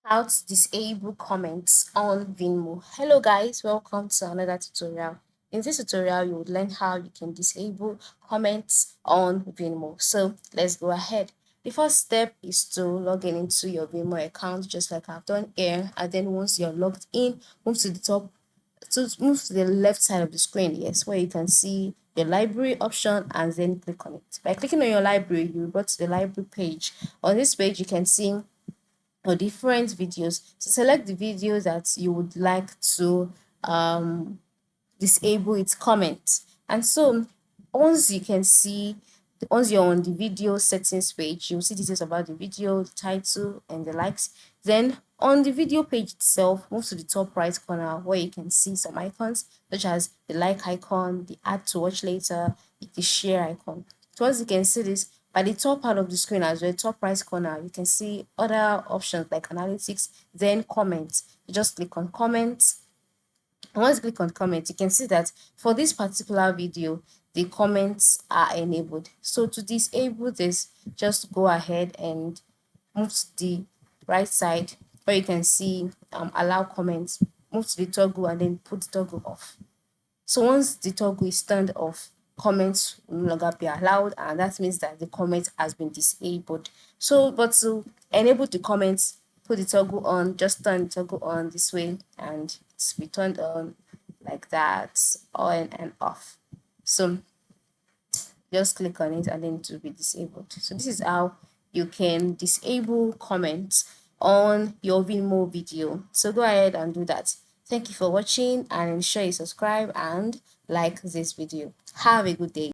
How to disable comments on Vimeo. Hello guys, welcome to another tutorial. In this tutorial, you would learn how you can disable comments on Vimeo. So let's go ahead. The first step is to log in into your Vimeo account, just like I've done here. And then once you're logged in, move to the top, so move to the left side of the screen, yes, where you can see your library option and then click on it. By clicking on your library, you will go to the library page. On this page, you can see or different videos. So select the video that you would like to disable its comment. And so once you can see, once you're on the video settings page, you'll see details about the video, the title and the likes. Then on the video page itself, move to the top right corner where you can see some icons such as the like icon, the add to watch later, the share icon. So once you can see this, by the top part of the screen as well, top right corner, you can see other options like analytics, then comments. You just click on comments. And once you click on comments, you can see that for this particular video, the comments are enabled. So to disable this, just go ahead and move to the right side where you can see allow comments. Move to the toggle and then put the toggle off. So once the toggle is turned off, comments will no longer be allowed, and that means that the comment has been disabled. So, but to enable the comments, put the toggle on, just turn the toggle on this way, and it's be turned on like that, on and off. So just click on it and then it will be disabled. So this is how you can disable comments on your Vimeo video. So go ahead and do that. Thank you for watching and ensure you subscribe and like this video. Have a good day.